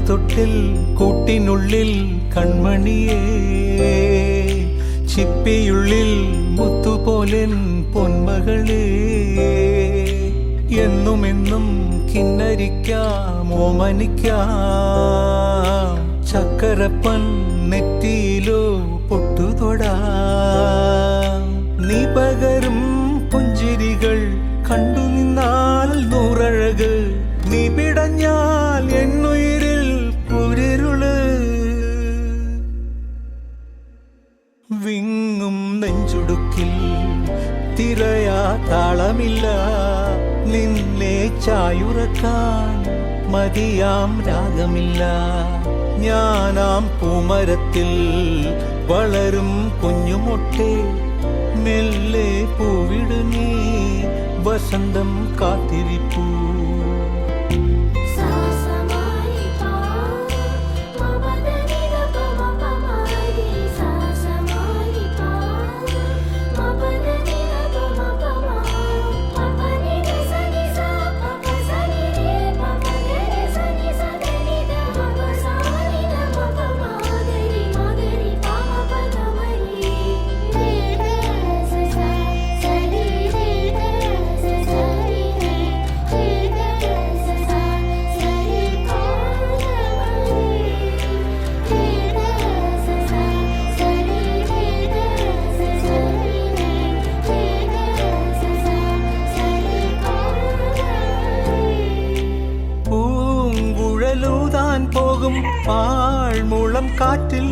മണിത്തൊട്ടിൽ കൂട്ടിനുള്ളിൽ കൺമണിയേ, ചിപ്പിയുള്ളിൽ മുത്തുപോലെൻ പൊന്മകളേ, എന്നുമെന്നും കിന്നരിക്കാം ഓമനിക്കാം, ചക്കരപ്പൻ നെറ്റിയിലോ പൊട്ടുതൊടാം. നീ പകരും പുഞ്ചിരികൾ കണ്ടു നിന്നാൽ നൂറഴക്, നീ പിടഞ്ഞാൽ എന്നുയിരിൽ കുരിരുള്. വിങ്ങും നെഞ്ചുടുക്കിൽ തിരയാ താളമില്ല, നിന്നെ ചായുറക്കാൻ മതിയാം രാഗമില്ല. ഞാനാം പൂമരത്തിൽ വളരും കുഞ്ഞുമൊട്ടെ, മെല്ലെ പൂവിടു നീ വസന്തം കാത്തിരിപ്പൂ. പോകും പാഴ്മുളം കാറ്റിൽ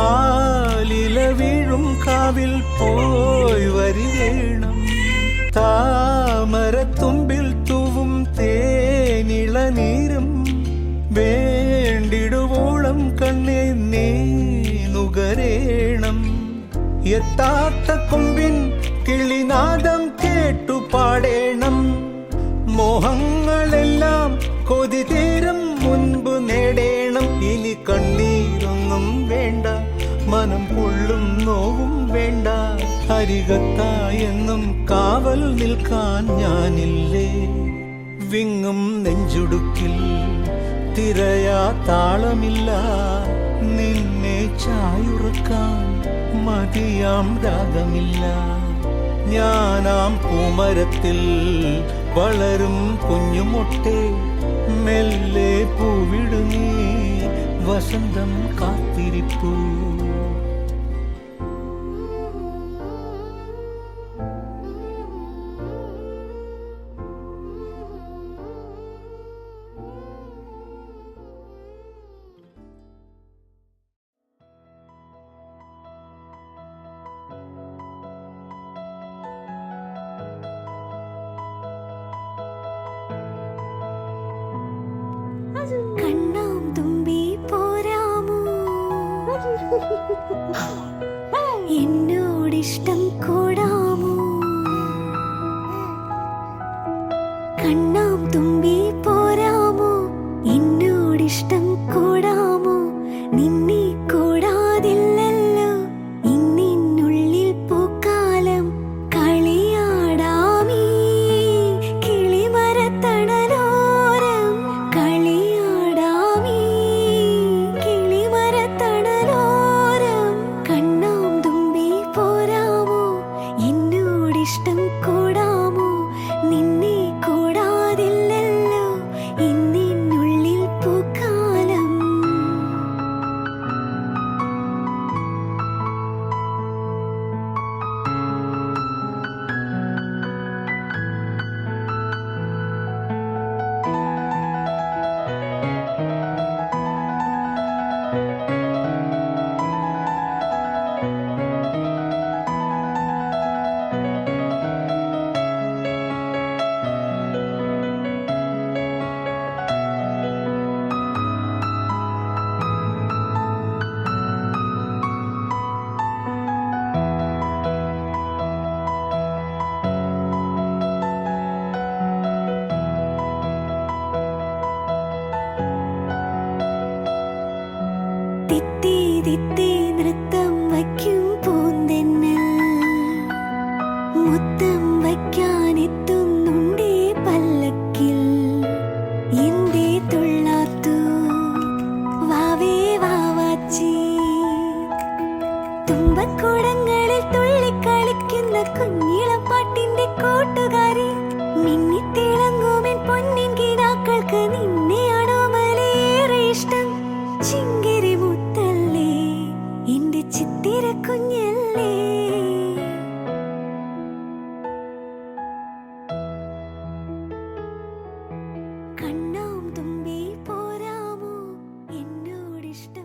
ആലില വീഴും കാവിൽ പോയി വരികേണം. താമരത്തുമ്പിൽ തൂവും തേനിളനീരും വേണ്ടിടുവോളം കണ്ണേ നീ നുകരേണം. എത്താത്ത കൊമ്പിൻ കിളിനാദം കേട്ടു പാടേണം. മോഹങ്ങളെല്ലാം കൊതി തീരും മുൻപ് നേടേണം. ഇനി കണ്ണീരൊന്നും വേണ്ട, മനം പൊള്ളും നോവും വേണ്ട. അരികത്തായെന്നും കാവൽ നിൽക്കാൻ ഞാനില്ലേ. വിങ്ങും നെഞ്ചുടുക്കിൽ തിരയാ താളമില്ല, നിന്നെ ചായുറക്കാൻ മതിയാം രാഗമില്ല. ഞാനാം പൂമരത്തിൽ വളരും കുഞ്ഞുമൊട്ടെ, മെല്ലെ പൂവിടു നീ വസന്തം കാത്തിരിപ്പൂ. കണ്ണാം തുമ്പി പോരാമോ, എന്നോടിഷ്ടം കൂടാമോ. കണ്ണാം തുമ്പി പോരാമോ, എന്നോടിഷ്ടം കൂടാമോ. നിന്നെ കൂടാതില്ലല്ലോ ഇന്നിനുള്ളിൽ പൂക്കാലം. കളിയാടാമീ കിളിമരത്തണലോരം, കളിയാടാമീ കിളിമരത്തണലോരം. കണ്ണാം തുമ്പി പോരാമോ, എന്നോടിഷ്ടം കൂടാമോ. നിന്നെ കൂടാതില്ലല്ലോ ഇന്നിനുള്ളിൽ പൂക്കാലം. തിത്തി തിത്തി നൃത്തം വയ്ക്കും പൂന്തെന്നൽ, മുത്തം വയ്ക്കാനെത്തുന്നുണ്ടേ പല്ലക്കിൽ. എന്തേ തുള്ളാത്തു ഇഷ്ടം